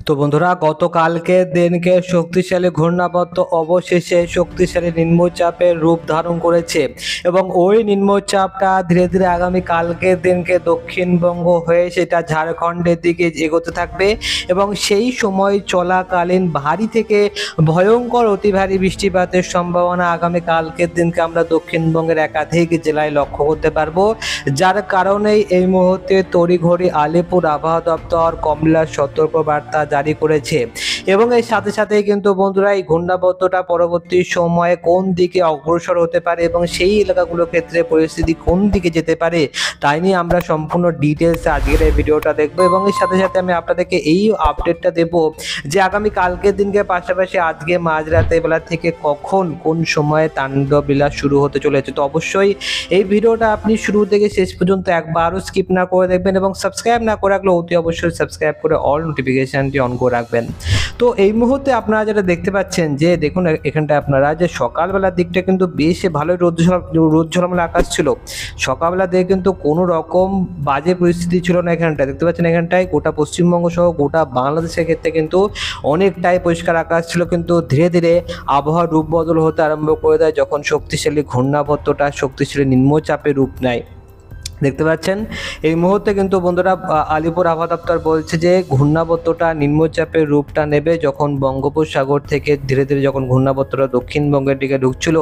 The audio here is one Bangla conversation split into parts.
তো বন্ধুরা, গতকালকে দিনকে শক্তিশালী ঘূর্ণাবর্ত অবশেষে শক্তিশালী নিম্নচাপের রূপ ধারণ করেছে এবং ওই নিম্নচাপটা ধীরে ধীরে আগামী কালকের দিনকে দক্ষিণবঙ্গ হয়ে সেটা ঝাড়খণ্ডের দিকে এগোতে থাকবে এবং সেই সময় চলাকালীন ভারী থেকে ভয়ঙ্কর অতি ভারী বৃষ্টিপাতের সম্ভাবনা আগামী কালকের দিনকে আমরা দক্ষিণবঙ্গের একাধিক জেলায় লক্ষ্য করতে পারবো, যার কারণেই এই মুহূর্তে তড়িঘড়ি আলিপুর আবহাওয়া দপ্তর কমলা সতর্কবার্তা জারি করেছে এবং এর সাথে সাথেই কিন্তু বন্ধুরা এই ঘূর্ণাবর্তটা পরবর্তী সময়ে কোন দিকে অগ্রসর হতে পারে এবং সেই এলাকাগুলোর ক্ষেত্রে পরিস্থিতি কোন দিকে যেতে পারে তাই নিয়ে আমরা সম্পূর্ণ ডিটেলস আজকের এই ভিডিওটা দেখবো এবং এর সাথে সাথে আমি আপনাদেরকে এই আপডেটটা দেব যে আগামী কালকের দিনকে পাশাপাশি আজকে মাঝরাতে বেলা থেকে কখন কোন সময়ে তাণ্ডব লীলা শুরু হতে চলেছে। তো অবশ্যই এই ভিডিওটা আপনি শুরু থেকে শেষ পর্যন্ত একবারও স্কিপ না করে দেখবেন এবং সাবস্ক্রাইব না করে রাখলে অতি অবশ্যই সাবস্ক্রাইব করে অল নোটিফিকেশনটি অন করে রাখবেন। তো এই মুহূর্তে আপনারা যেটা দেখতে পাচ্ছেন যে দেখুন এখানটা আপনারা যে সকালবেলার দিকটা কিন্তু বেশ ভালোই রোদ ঝলমলে আকাশ ছিল, সকালবেলা দিয়ে কিন্তু কোনো রকম বাজে পরিস্থিতি ছিল না। এখানটায় দেখতে পাচ্ছেন এখানটায় গোটা পশ্চিমবঙ্গ সহ গোটা বাংলাদেশের ক্ষেত্রে কিন্তু অনেকটাই পরিষ্কার আকাশ ছিল, কিন্তু ধীরে ধীরে আবহাওয়ার রূপ বদল হতে আরম্ভ করে দেয় যখন শক্তিশালী ঘূর্ণাবর্তটা শক্তিশালী নিম্নচাপে রূপ নেয়। দেখতে পাচ্ছেন এই মুহূর্তে কিন্তু বন্ধুরা আলিপুর আবহাওয়া দপ্তর বলছে যে ঘূর্ণাবর্তটা নিম্নচাপের রূপটা নেবে যখন বঙ্গোপসাগর থেকে ধীরে ধীরে যখন ঘূর্ণাবর্তটা দক্ষিণবঙ্গের দিকে ঢুকছিল,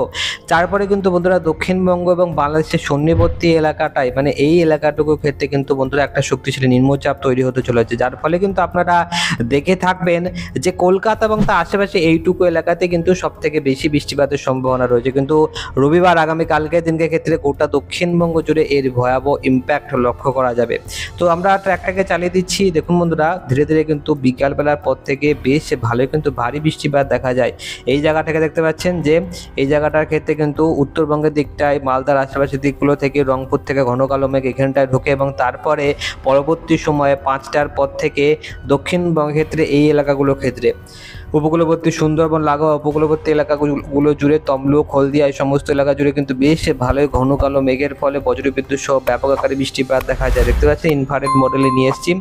তারপরে কিন্তু বন্ধুরা দক্ষিণবঙ্গ এবং বাংলাদেশের সন্নিবর্তী এলাকাটাই মানে এই এলাকাটুকুর ক্ষেত্রে কিন্তু বন্ধুরা একটা শক্তিশালী নিম্নচাপ তৈরি হতে চলেছে, যার ফলে কিন্তু আপনারা দেখে থাকবেন যে কলকাতা এবং তার আশেপাশে এইটুকু এলাকাতে কিন্তু সব থেকে বেশি বৃষ্টিপাতের সম্ভাবনা রয়েছে। কিন্তু রবিবার আগামী কালকের দিনকে ক্ষেত্রে গোটা দক্ষিণবঙ্গ জুড়ে এর ভয়াবহ ইম্প্যাক্ট লক্ষ্য করা যাবে। তো আমরা ট্র্যাকটাকে চালিয়ে দিচ্ছি। দেখুন বন্ধুরা, ধীরে ধীরে কিন্তু বিকালবেলার পর থেকে বেশ ভালোই কিন্তু ভারী বৃষ্টিপাত দেখা যায়। এই জায়গাটাকে দেখতে পাচ্ছেন যে এই জায়গাটার ক্ষেত্রে কিন্তু উত্তরবঙ্গের দিকটায় মালদার আশেপাশের দিকগুলো থেকে রংপুর থেকে ঘন কালো মেঘ এখানটায় ঢোকে এবং তারপরে পরবর্তী সময়ে 5টার পর থেকে দক্ষিণবঙ্গের ক্ষেত্রে এই এলাকাগুলোর ক্ষেত্রে উপকূলবর্তী সুন্দরবন লাগোয়া উপকূলবর্তী এলাকাগুলো জুড়ে তমলুক হলদিয়া এই সমস্ত এলাকা জুড়ে কিন্তু বেশ ভালোই ঘন কালো মেঘের ফলে বজ্রবিদ্যুৎ সহ ব্যাপক আকারে বৃষ্টিপাত দেখা যায়। দেখতে পাচ্ছেন ইনফ্রারেড মডেলে নিয়ে এসেছি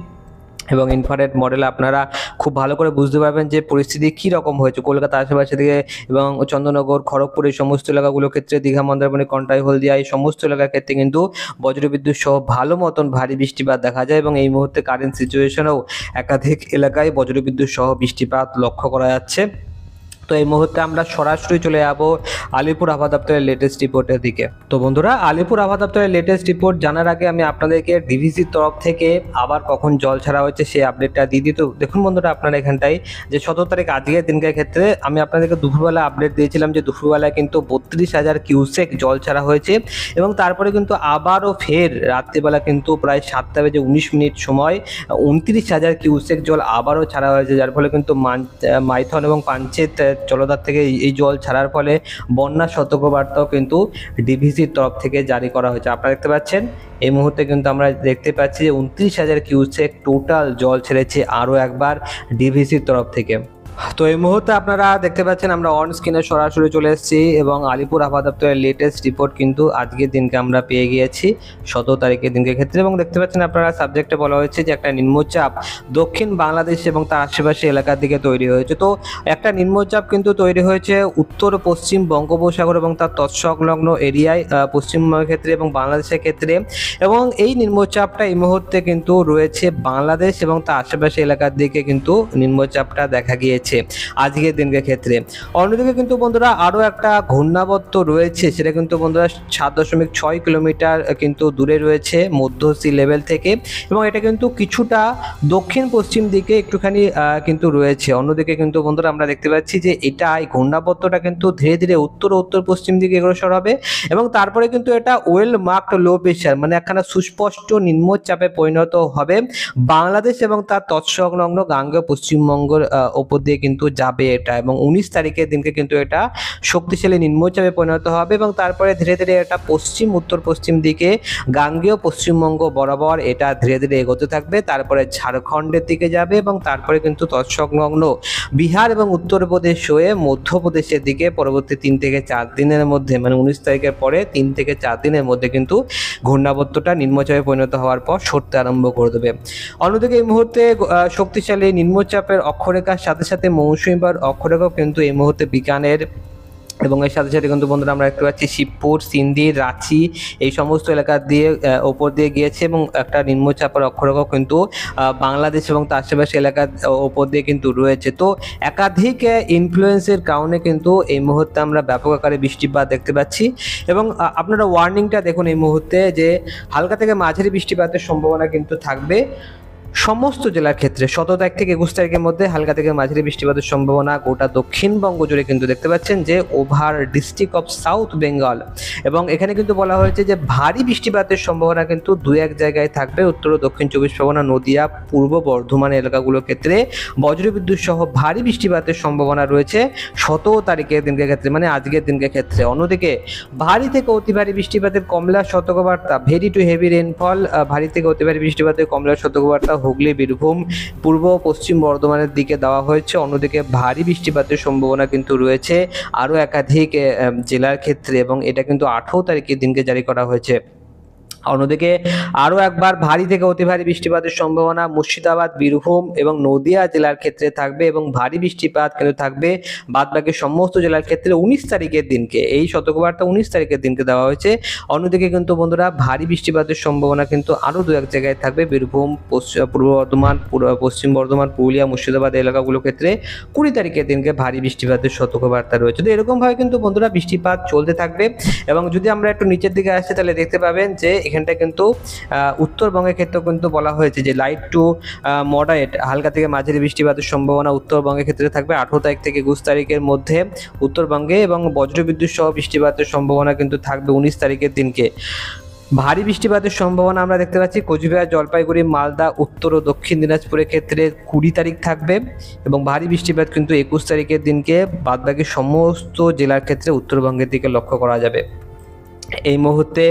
এবং ইনফ্রারেড মডেলে আপনারা খুব ভালো করে বুঝতে পারবেন যে পরিস্থিতি কী রকম হয়েছে কলকাতা আশেপাশে থেকে এবং চন্দ্রনগর খড়গপুর এই সমস্ত এলাকাগুলোর ক্ষেত্রে দীঘা মন্দারমণি কন্টাই হলদিয়া এই সমস্ত এলাকার ক্ষেত্রে কিন্তু বজ্রবিদ্যুৎ সহ ভালো মতন ভারী বৃষ্টিপাত দেখা যায় এবং এই মুহূর্তে কারেন্ট সিচুয়েশনেও একাধিক এলাকায় বজ্রবিদ্যুৎ সহ বৃষ্টিপাত লক্ষ্য করা যাচ্ছে। তো এই মুহূর্তে আমরা সরাসরি চলে যাব আলিপুর আবহাওয়া দপ্তরের লেটেস্ট রিপোর্টের দিকে। তো বন্ধুরা, আলিপুর আবহাওয়া দপ্তরের লেটেস্ট রিপোর্ট জানার আগে আমি আপনাদেরকে ডিভিসির তরফ থেকে আবার কখন জল ছাড়া হয়েছে সেই আপডেটটা দিয়ে দিই। তো দেখুন বন্ধুরা, আপনারা এখানটায় যে 17 তারিখ আজকের দিনকার ক্ষেত্রে আমি আপনাদেরকে দুপুরবেলা আপডেট দিয়েছিলাম যে দুপুরবেলায় কিন্তু 32,000 কিউসেক জল ছাড়া হয়েছে এবং তারপরে কিন্তু আবারও ফের রাত্রিবেলা কিন্তু প্রায় 7:19 সময় 29,000 কিউসেক জল আবারও ছাড়া হয়েছে, যার ফলে কিন্তু মাইথন এবং পাঞ্চেত জলধার থেকে এই জল ছাড়ার ফলে বন্যা সতর্কবার্তাও কিন্তু ডিভিসির তরফ থেকে জারি করা হয়েছে। আপনারা দেখতে পাচ্ছেন এই মুহূর্তে কিন্তু আমরা দেখতে পাচ্ছি যে 29,000 কিউসেক টোটাল জল ছেড়েছে আরও একবার ডিভিসির তরফ থেকে। তো এই মুহূর্তে আপনারা দেখতে পাচ্ছেন আমরা অন স্ক্রিনে সরাসরি চলে এসেছি এবং আলিপুর আবহাওয়া দপ্তরের লেটেস্ট রিপোর্ট কিন্তু আজকের দিনকে আমরা পেয়ে গিয়েছি 17 তারিখের দিনকে ক্ষেত্রে এবং দেখতে পাচ্ছেন আপনারা সাবজেক্টে বলা হয়েছে যে একটা নিম্নচাপ দক্ষিণ বাংলাদেশ এবং তার আশেপাশে এলাকার দিকে তৈরি হয়েছে। তো একটা নিম্নচাপ কিন্তু তৈরি হয়েছে উত্তর পশ্চিম বঙ্গোপসাগর এবং তার তৎসংলগ্ন এরিয়ায় পশ্চিমবঙ্গের ক্ষেত্রে এবং বাংলাদেশের ক্ষেত্রে এবং এই নিম্নচাপটা এই মুহূর্তে কিন্তু রয়েছে বাংলাদেশ এবং তার আশেপাশে এলাকার দিকে কিন্তু নিম্নচাপটা দেখা গিয়েছে আজকের দিনকে ক্ষেত্রে। অন্যদিকে কিন্তু বন্ধুরা আরো একটা ঘূর্ণাবর্ত রয়েছে, সেটা কিন্তু বন্ধুরা 7.6 কিলোমিটার কিন্তু দূরে রয়েছে মধ্য সি লেভেল থেকে এবং এটা কিন্তু কিছুটা দক্ষিণ পশ্চিম দিকে একটুখানি কিন্তু রয়েছে। অন্যদিকে কিন্তু বন্ধুরা আমরা দেখতে পাচ্ছি যে এটা এই ঘূর্ণাবর্তটা কিন্তু ধীরে ধীরে উত্তর পশ্চিম দিকে অগ্রসর হবে এবং তারপরে কিন্তু এটা ওয়েল মার্কড লো প্রেশার মানে একখানা সুস্পষ্ট নিম্নচাপে পরিণত হবে বাংলাদেশ এবং তার তৎসংলগ্ন গাঙ্গেয় পশ্চিমবঙ্গের ওপর দিয়ে দিয়ে কিন্তু যাবে এটা, এবং 19 তারিখের দিনকে কিন্তু এটা শক্তিশালী নিম্নচাপে পরিণত হবে এবং তারপরে ধীরে ধীরে এটা পশ্চিম উত্তর পশ্চিম দিকে গাঙ্গেয় পশ্চিমবঙ্গ বরাবর এটা ধীরে ধীরে এগোতে থাকবে, তারপরে ঝাড়খণ্ডের দিকে যাবে এবং তারপরে কিন্তু তৎসংলগ্ন বিহার এবং উত্তরপ্রদেশ হয়ে মধ্যপ্রদেশের দিকে পরবর্তী 3 থেকে 4 দিনের মধ্যে, মানে 19 তারিখের পরে 3 থেকে 4 দিনের মধ্যে কিন্তু ঘূর্ণাবর্তটা নিম্নচাপে পরিণত হওয়ার পর সরতে আরম্ভ করে দেবে। অন্যদিকে এই মুহূর্তে শক্তিশালী নিম্নচাপের অক্ষরেখার সাথে সাথে মৌসুমী বায়ুর অক্ষরেখাও কিন্তু এই মুহূর্তে বিকানের এবং এর সাথে সাথে কিন্তু বন্ধুরা আমরা দেখতে পাচ্ছি শিবপুর, সিন্ধি, রাঁচি এই সমস্ত এলাকা দিয়ে ওপর দিয়ে গিয়েছে এবং একটা নিম্নচাপের অক্ষরেখাও কিন্তু বাংলাদেশ এবং তার আশেপাশে এলাকার ওপর দিয়ে কিন্তু রয়েছে। তো একাধিক ইনফ্লুয়েন্সের কারণে কিন্তু এই মুহূর্তে আমরা ব্যাপক আকারে বৃষ্টিপাত দেখতে পাচ্ছি এবং আপনারা ওয়ার্নিংটা দেখুন এই মুহূর্তে যে হালকা থেকে মাঝারি বৃষ্টিপাতের সম্ভাবনা কিন্তু থাকবে সমস্ত জেলার ক্ষেত্রে। 17 তারিখ থেকে 21 তারিখের মধ্যে হালকা থেকে মাঝারি বৃষ্টিপাতের সম্ভাবনা গোটা দক্ষিণবঙ্গ জুড়ে কিন্তু দেখতে পাচ্ছেন যে over district of south Bengal, এবং এখানে কিন্তু বলা হয়েছে যে ভারী বৃষ্টিপাতের সম্ভাবনা কিন্তু 2-1 জায়গায় থাকবে উত্তর ও দক্ষিণ 24 পরগনা, নদিয়া, পূর্ব বর্ধমান এলাকাগুলোর ক্ষেত্রে বজ্রবিদ্যুৎ সহ ভারী বৃষ্টিপাতের সম্ভাবনা রয়েছে 17 তারিখের দিনকে ক্ষেত্রে, মানে আজকের দিনকে ক্ষেত্রে। অন্যদিকে ভারী থেকে অতি ভারী বৃষ্টিপাতের কমলা সতর্কবার্তা, ভেরি টু হেভি রেনফল, ভারী থেকে অতি ভারী বৃষ্টিপাতের কমলা সতর্কবার্তা হুগলি, বীরভূম, পূর্ব পশ্চিম বর্ধমানের দিকে দেওয়া হয়েছে। অন্যদিকে ভারী বৃষ্টিপাতের সম্ভাবনা কিন্তু রয়েছে আরও একাধিক জেলার ক্ষেত্রে এবং এটা কিন্তু 18 তারিখের দিনকে জারি করা হয়েছে। অন্যদিকে আরও একবার ভারী থেকে অতি ভারী বৃষ্টিপাতের সম্ভাবনা মুর্শিদাবাদ, বীরভূম এবং নদিয়া জেলার ক্ষেত্রে থাকবে এবং ভারী বৃষ্টিপাত কিন্তু থাকবে বাদবাকি সমস্ত জেলার ক্ষেত্রে 19 তারিখের দিনকে। এই সতর্কবার্তা 19 তারিখের দিনকে দেওয়া হয়েছে। অন্যদিকে কিন্তু বন্ধুরা ভারী বৃষ্টিপাতের সম্ভাবনা কিন্তু আরও 2-1 জায়গায় থাকবে বীরভূম, পূর্ব বর্ধমান, পশ্চিম বর্ধমান, পুরুলিয়া, মুর্শিদাবাদ এলাকাগুলোর ক্ষেত্রে 20 তারিখের দিনকে ভারী বৃষ্টিপাতের সতর্কবার্তা রয়েছে। তো এরকমভাবে কিন্তু বন্ধুরা বৃষ্টিপাত চলতে থাকবে এবং যদি আমরা একটু নিচের দিকে আসি তাহলে দেখতে পাবেন যে এখানটা কিন্তু উত্তরবঙ্গের ক্ষেত্রেও কিন্তু বলা হয়েছে যে লাইট টু মডারেট হালকা থেকে মাঝারি বৃষ্টিপাতের সম্ভাবনা উত্তরবঙ্গের ক্ষেত্রে থাকবে 18 তারিখ থেকে 21 তারিখের মধ্যে উত্তরবঙ্গে, এবং বজ্রবিদ্যুৎ সহ বৃষ্টিপাতের সম্ভাবনা কিন্তু থাকবে 19 তারিখের দিনকে। ভারী বৃষ্টিপাতের সম্ভাবনা আমরা দেখতে পাচ্ছি কোচবিহার, জলপাইগুড়ি, মালদা, উত্তর ও দক্ষিণ দিনাজপুরের ক্ষেত্রে 20 তারিখ থাকবে এবং ভারী বৃষ্টিপাত কিন্তু 21 তারিখের দিনকে বাদবাকি সমস্ত জেলার ক্ষেত্রে উত্তরবঙ্গের দিকে লক্ষ্য করা যাবে। এই মুহূর্তে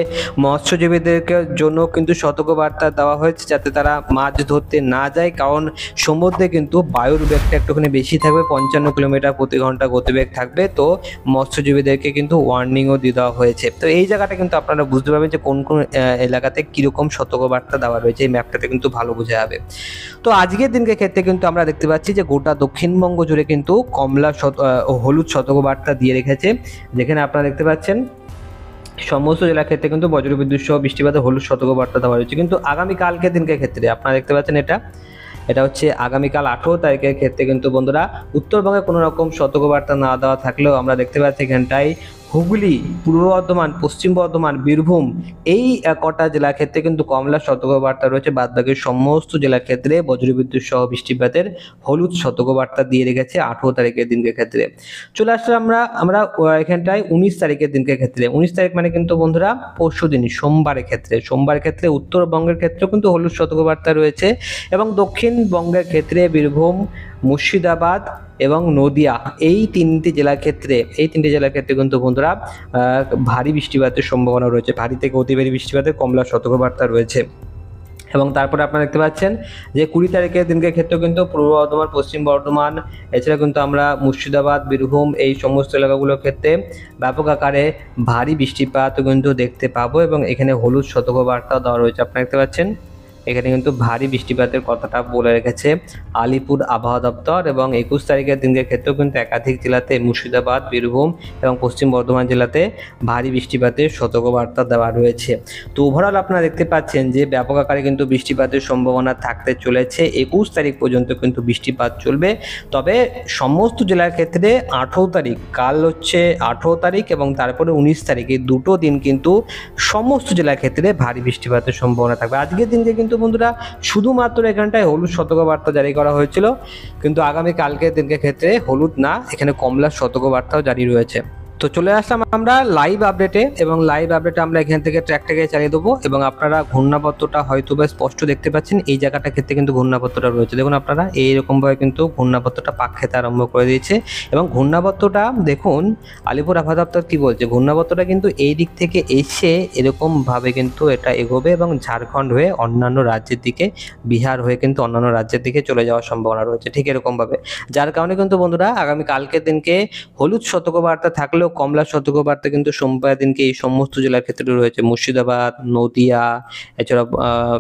মৎস্যজীবীদেরকে জন্য কিন্তু সতর্কবার্তা দেওয়া হয়েছে যাতে তারা মাছ ধরতে না যায়, কারণ সমুদ্রে কিন্তু বায়ুর বেগটা একটুখানি বেশি থাকবে, 55 কিলোমিটার প্রতি ঘন্টা গতিবেগ থাকবে। তো মৎস্যজীবীদেরকে কিন্তু ওয়ার্নিংও দিয়ে দেওয়া হয়েছে। তো এই জায়গাটা কিন্তু আপনারা বুঝতে পারবেন যে কোন কোন এলাকাতে কীরকম সতর্কবার্তা দেওয়া রয়েছে, এই ম্যাপটাতে কিন্তু ভালো বোঝা যাবে। তো আজকের দিনকে ক্ষেত্রে কিন্তু আমরা দেখতে পাচ্ছি যে গোটা দক্ষিণবঙ্গ জুড়ে কিন্তু কমলা হলুদ সতর্কবার্তা দিয়ে রেখেছে, যেখানে আপনারা দেখতে পাচ্ছেন সমস্ত জেলার ক্ষেত্রে কিন্তু বজ্রবিদ্যুৎ সহ বৃষ্টিপাতের হলুদ সতর্কবার্তা দেওয়া হয়েছে। কিন্তু আগামীকালকে দিনকে ক্ষেত্রে আপনারা দেখতে পাচ্ছেন এটা হচ্ছে আগামীকাল 18 তারিখের ক্ষেত্রে কিন্তু বন্ধুরা উত্তরবঙ্গে কোনো রকম সতর্কবার্তা না দেওয়া থাকলেও আমরা দেখতে পাচ্ছি এখানটায় হুগলি, পূর্ব বর্ধমান, পশ্চিম বর্ধমান, বীরভূম এই কটা জেলার ক্ষেত্রে কিন্তু কমলা সতর্কবার্তা রয়েছে। বাদবাকি সমস্ত জেলার ক্ষেত্রে বজ্রবিদ্যুৎ সহ বৃষ্টিপাতের হলুদ সতর্কবার্তা দিয়ে রেখেছে 18 তারিখের দিনকে ক্ষেত্রে। চলে আসলাম আমরা এখানটায় 19 তারিখের দিনকে ক্ষেত্রে। 19 তারিখ মানে কিন্তু বন্ধুরা পরশু দিন সোমবারের ক্ষেত্রে উত্তরবঙ্গের ক্ষেত্রেও কিন্তু হলুদ সতর্কবার্তা রয়েছে এবং দক্ষিণবঙ্গের ক্ষেত্রে বীরভূম, মুর্শিদাবাদ এবং নদিয়া এই তিনটি জেলার ক্ষেত্রে কিন্তু বন্ধুরা ভারী বৃষ্টিপাতের সম্ভাবনা রয়েছে, ভারী থেকে অতি ভারী বৃষ্টিপাতের কমলা সতর্কবার্তা রয়েছে। এবং তারপরে আপনারা দেখতে পাচ্ছেন যে 20 তারিখের দিনকে ক্ষেত্রেও কিন্তু পূর্ব বর্ধমান, পশ্চিম বর্ধমান, এছাড়া কিন্তু আমরা মুর্শিদাবাদ, বীরভূম এই সমস্ত এলাকাগুলোর ক্ষেত্রে ব্যাপক আকারে ভারী বৃষ্টিপাত কিন্তু দেখতে পাবো এবং এখানে হলুদ সতর্কবার্তা দেওয়া রয়েছে। আপনারা দেখতে পাচ্ছেন এখানে কিন্তু ভারী বৃষ্টিপাতের কথাটা বলে রেখেছে আলিপুর আবহাওয়া দপ্তর এবং 21 তারিখের দিনের ক্ষেত্রেও কিন্তু একাধিক জেলাতে মুর্শিদাবাদ, বীরভূম এবং পশ্চিম বর্ধমান জেলাতে ভারী বৃষ্টিপাতের সতর্কবার্তা দেওয়া রয়েছে। তো ওভারঅল আপনারা দেখতে পাচ্ছেন যে ব্যাপক আকারে কিন্তু বৃষ্টিপাতের সম্ভাবনা থাকতে চলেছে। 21 তারিখ পর্যন্ত কিন্তু বৃষ্টিপাত চলবে, তবে সমস্ত জেলার ক্ষেত্রে 18 তারিখ, কাল হচ্ছে 18 তারিখ এবং তারপরে 19 তারিখ এই দুটো দিন কিন্তু সমস্ত জেলার ক্ষেত্রে ভারী বৃষ্টিপাতের সম্ভাবনা থাকবে। আজকের দিনকে কিন্তু বন্ধুরা শুধুমাত্র এখানটায় হলুদ সতর্কবার্তা জারি করা হয়েছিল, কিন্তু আগামী কালকের দিনকে ক্ষেত্রে হলুদ না, এখানে কমলা সতর্কবার্তাও জারি রয়েছে। তো চলে আসলাম আমরা লাইভ আপডেটে, এবং লাইভ আপডেটে আমরা এখান থেকে ট্র্যাকটাকে চালিয়ে দেবো। এবং আপনারা ঘূর্ণাবর্তটা হয়তো বা স্পষ্ট দেখতে পাচ্ছেন, এই জায়গাটা ক্ষেত্রে কিন্তু ঘূর্ণাবর্তটা রয়েছে। দেখুন আপনারা এইরকমভাবে কিন্তু ঘূর্ণাবর্তটা পাক খেতে আরম্ভ করে দিয়েছে। এবং ঘূর্ণাবর্তটা দেখুন আলিপুর আবহাওয়া দপ্তর কী বলছে, ঘূর্ণাবর্তটা কিন্তু এই দিক থেকে এসে এরকমভাবে কিন্তু এটা এগোবে এবং ঝাড়খণ্ড হয়ে অন্যান্য রাজ্যের দিকে, বিহার হয়ে কিন্তু অন্যান্য রাজ্যের দিকে চলে যাওয়ার সম্ভাবনা রয়েছে ঠিক এরকমভাবে। যার কারণে কিন্তু বন্ধুরা আগামী কালকের দিনকে হলুদ সতর্কবার্তা থাকলেও কমলা সতর্কবার্তা কিন্তু সোমবার দিনকে এই সমস্ত জেলার ক্ষেত্রে রয়েছে। মুর্শিদাবাদ, নদিয়া, এছাড়া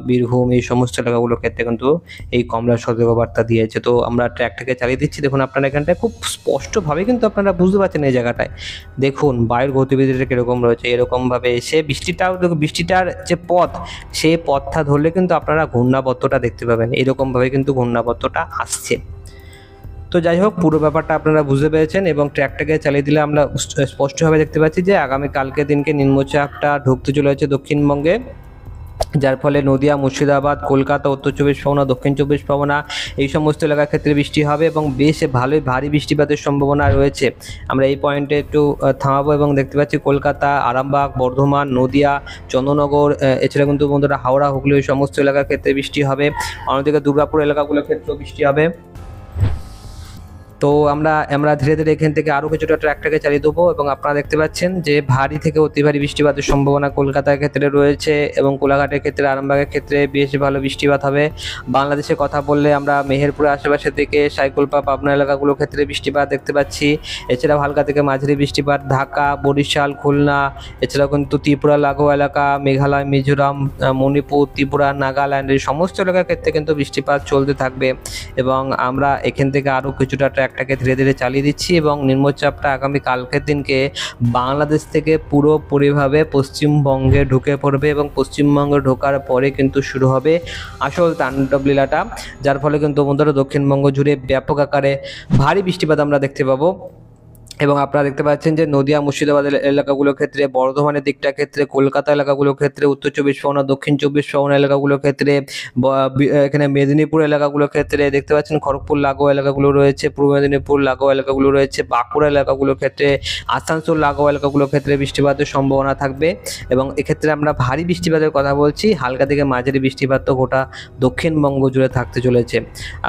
বীরভূম, এই সমস্ত এলাকাগুলোর ক্ষেত্রে কিন্তু এই কমলা সতর্কবার্তা দিয়েছে। তো আমরা ট্র্যাকটাকে চালিয়ে দিচ্ছি। দেখুন আপনারা এখানটায় খুব স্পষ্টভাবে কিন্তু আপনারা বুঝতে পারছেন এই জায়গাটায়। দেখুন বায়ুর গতিবিধিটা কীরকম রয়েছে, এরকমভাবে এসে বৃষ্টিটার যে পথ, সেই পথটা ধরলে কিন্তু আপনারা ঘূর্ণাবর্তটা দেখতে পাবেন। এরকমভাবে কিন্তু ঘূর্ণাবর্তটা আসছে। তো যাই হোক, পুরো ব্যাপারটা আপনারা বুঝতে পেরেছেন এবং ট্র্যাকটাকে চালিয়ে দিলে আমরা স্পষ্টভাবে দেখতে পাচ্ছি যে আগামী কালকের দিনকে নিম্নচাপটা ঢুকতে চলেছে দক্ষিণবঙ্গে, যার ফলে নদিয়া, মুর্শিদাবাদ, কলকাতা, উত্তর চব্বিশ পরগনা, দক্ষিণ চব্বিশ পরগনা এই সমস্ত এলাকার ক্ষেত্রে বৃষ্টি হবে এবং বেশ ভালোই ভারী বৃষ্টিপাতের সম্ভাবনা রয়েছে। আমরা এই পয়েন্টে একটু থামাবো এবং দেখতে পাচ্ছি কলকাতা, আরামবাগ, বর্ধমান, নদিয়া, চন্দননগর, এছাড়া কিন্তু বন্ধুরা হাওড়া, হুগলি এই সমস্ত এলাকার ক্ষেত্রে বৃষ্টি হবে। অন্যদিকে দুর্গাপুর এলাকাগুলোর ক্ষেত্রেও বৃষ্টি হবে। তো আমরা ধীরে ধীরে এখান থেকে আরও কিছুটা ট্র্যাকটাকে চালিয়ে দেবো এবং আপনারা দেখতে পাচ্ছেন যে ভারী থেকে অতি ভারী বৃষ্টিপাতের সম্ভাবনা কলকাতার ক্ষেত্রে রয়েছে এবং কোলাঘাটের ক্ষেত্রে, আরামবাগের ক্ষেত্রে বেশ ভালো বৃষ্টিপাত হবে। বাংলাদেশের কথা বললে আমরা মেহেরপুরের আশেপাশে থেকে সাইকুলপা, পাবনা এলাকাগুলোর ক্ষেত্রে বৃষ্টিপাত দেখতে পাচ্ছি। এছাড়া হালকা থেকে মাঝারি বৃষ্টিপাত ঢাকা, বরিশাল, খুলনা, এছাড়াও কিন্তু ত্রিপুরা লাগোয়া এলাকা, মেঘালয়, মিজোরাম, মণিপুর, ত্রিপুরা, নাগাল্যান্ড এই সমস্ত এলাকার ক্ষেত্রে কিন্তু বৃষ্টিপাত চলতে থাকবে। এবং আমরা এখান থেকে আরও কিছুটা ট্র্যাকটাকে ধীরে ধীরে চালিয়ে দিচ্ছি এবং নিম্নচাপটা আগামী কালকের দিনকে বাংলাদেশ থেকে পুরোপুরিভাবে পশ্চিমবঙ্গে ঢুকে পড়বে এবং পশ্চিমবঙ্গে ঢোকার পরে কিন্তু শুরু হবে আসল তাণ্ডব লীলাটা, যার ফলে কিন্তু বন্ধুরা দক্ষিণবঙ্গ জুড়ে ব্যাপক আকারে ভারী বৃষ্টিপাত আমরা দেখতে পাবো। এবং আপনারা দেখতে পাচ্ছেন যে নদিয়া, মুর্শিদাবাদ এলাকাগুলোর ক্ষেত্রে, বর্ধমানের দিকটার ক্ষেত্রে, কলকাতা এলাকাগুলোর ক্ষেত্রে, উত্তর চব্বিশ পরগনা, দক্ষিণ চব্বিশ পরগনা এলাকাগুলোর ক্ষেত্রে, এখানে মেদিনীপুর এলাকাগুলোর ক্ষেত্রে দেখতে পাচ্ছেন খড়গপুর লাগোয়া এলাকাগুলো রয়েছে, পূর্ব মেদিনীপুর লাগোয়া এলাকাগুলো রয়েছে, বাঁকুড়া এলাকাগুলোর ক্ষেত্রে, আসানসোল লাগোয়া এলাকাগুলোর ক্ষেত্রে বৃষ্টিপাতের সম্ভাবনা থাকবে। এবং এক্ষেত্রে আমরা ভারী বৃষ্টিপাতের কথা বলছি, হালকা থেকে মাঝারি বৃষ্টিপাত তো গোটা দক্ষিণবঙ্গ জুড়ে থাকতে চলেছে।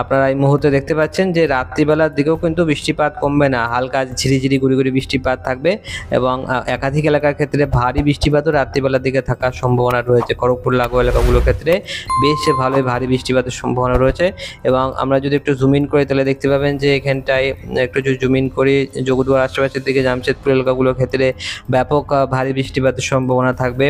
আপনারা এই মুহূর্তে দেখতে পাচ্ছেন যে রাত্রিবেলার দিকেও কিন্তু বৃষ্টিপাত কমবে না, হালকা ঝিরিঝিরি গুড়ি গুড়ি বৃষ্টিপাত থাকবে এবং একাধিক এলাকার ক্ষেত্রে ভারী বৃষ্টিপাতও রাত্রিবেলার দিকে থাকার সম্ভাবনা রয়েছে। খড়গপুর লাগোয়া এলাকাগুলোর ক্ষেত্রে বেশ ভালোই ভারী বৃষ্টিপাতের সম্ভাবনা রয়েছে। এবং আমরা যদি একটু জুম ইন করি তাহলে দেখতে পাবেন যে এখানটায় একটু যদি জুম ইন করি, যোগদুয়ার আশেপাশের দিকে, জামশেদপুর এলাকাগুলোর ক্ষেত্রে ব্যাপক ভারী বৃষ্টিপাতের সম্ভাবনা থাকবে।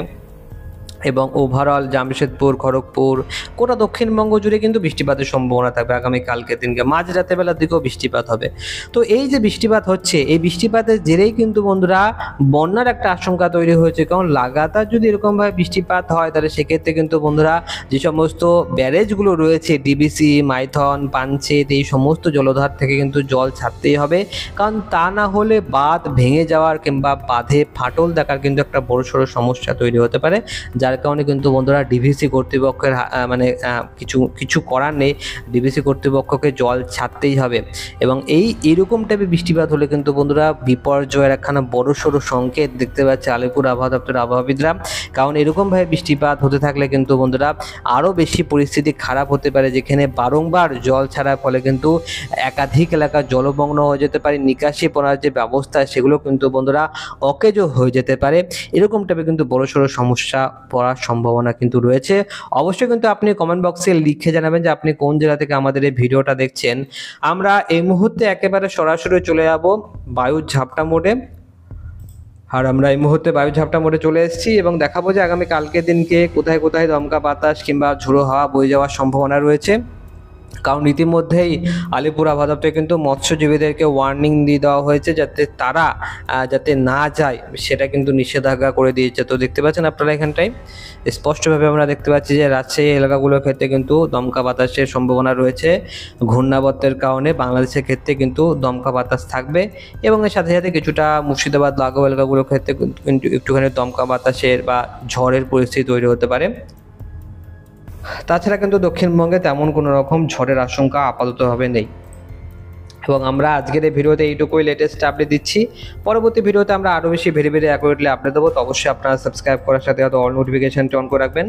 এবং ওভারঅল জামশেদপুর, খড়গপুর, গোটা দক্ষিণবঙ্গ জুড়ে কিন্তু বৃষ্টিপাতের সম্ভাবনা থাকবে আগামী কালকের দিনকে। মাঝরাতে বেলার দিকেও বৃষ্টিপাত হবে। তো এই যে বৃষ্টিপাত হচ্ছে, এই বৃষ্টিপাতের জেরেই কিন্তু বন্ধুরা বন্যার একটা আশঙ্কা তৈরি হয়েছে। কারণ লাগাতার যদি এরকমভাবে বৃষ্টিপাত হয় তাহলে সেক্ষেত্রে কিন্তু বন্ধুরা যে সমস্ত ব্যারেজগুলো রয়েছে, ডিবিসি, মাইথন, পাঞ্চেত, এই সমস্ত জলধার থেকে কিন্তু জল ছাড়তেই হবে। কারণ তা না হলে বাঁধ ভেঙে যাওয়ার কিংবা বাঁধে ফাটল দেখার কিন্তু একটা বড়সড় সমস্যা তৈরি হতে পারে। যার কারণে কিন্তু বন্ধুরা ডিভিসি কর্তৃপক্ষের মানে কিছু করার নেই, ডিভিসি কর্তৃপক্ষকে জল ছাড়তেই হবে। এবং এইরকম টাইপের বৃষ্টিপাত হলে কিন্তু বন্ধুরা বিপর্যয়ের একখানা বড়সড় সংকেত দেখতে পাচ্ছে আলিপুর আবহাওয়া দপ্তরের আবহাওয়াবিদরা। কারণ এরকমভাবে বৃষ্টিপাত হতে থাকলে কিন্তু বন্ধুরা আরও বেশি পরিস্থিতি খারাপ হতে পারে, যেখানে বারংবার জল ছাড়ার ফলে কিন্তু একাধিক এলাকা জলমগ্ন হয়ে যেতে পারে, নিকাশি পড়ার যে ব্যবস্থা সেগুলো কিন্তু বন্ধুরা অকেজো হয়ে যেতে পারে। এরকম টাইপের কিন্তু বড়সড় সমস্যা পড়ার সম্ভাবনা কিন্তু রয়েছে। অবশ্যই কিন্তু আপনি কমেন্ট বক্সে লিখে জানাবেন যে আপনি কোন জেলা থেকে আমাদের এই ভিডিওটা দেখছেন। আমরা এই মুহূর্তে একেবারে সরাসরি চলে যাব বায়ুর ঝাপটা মোডে। আর আমরা এই মুহূর্তে বায়ু ঝাপটা মোডে চলে এসেছি এবং দেখাবো যে আগামী কালকের দিনকে কোথায় কোথায় দমকা বাতাস কিংবা ঝোড়ো হাওয়া বয়ে যাওয়ার সম্ভাবনা রয়েছে। কারণ ইতিমধ্যেই আলিপুর আবহাওয়া দপ্তরে কিন্তু মৎস্যজীবীদেরকে ওয়ার্নিং দিয়ে দেওয়া হয়েছে যাতে তারা যাতে না যায়, সেটা কিন্তু নিষেধাজ্ঞা করে দিয়েছে। তো দেখতে পাচ্ছেন আপনারা এখানটায় স্পষ্টভাবে আমরা দেখতে পাচ্ছি যে রাজশাহী এলাকাগুলোর ক্ষেত্রে কিন্তু দমকা বাতাসের সম্ভাবনা রয়েছে। ঘূর্ণাবর্তের কারণে বাংলাদেশের ক্ষেত্রে কিন্তু দমকা বাতাস থাকবে এবং এর সাথে সাথে কিছুটা মুর্শিদাবাদ লাগোয়া এলাকাগুলোর ক্ষেত্রে কিন্তু একটুখানি দমকা বাতাসের বা ঝড়ের পরিস্থিতি তৈরি হতে পারে। তাছাড়া কিন্তু দক্ষিণবঙ্গে তেমন কোনো রকম ঝড়ের আশঙ্কা আপাততভাবে নেই। এবং আমরা আজকের এই ভিডিওতে এইটুকুই লেটেস্ট আপডেট দিচ্ছি। পরবর্তী ভিডিওতে আমরা আরও বেশি ভেরি ভেরি অ্যাকুরেটলি আপডেট দেবো, তো অবশ্যই আপনারা সাবস্ক্রাইব করার সাথে অল নোটিফিকেশনটি অন করে রাখবেন।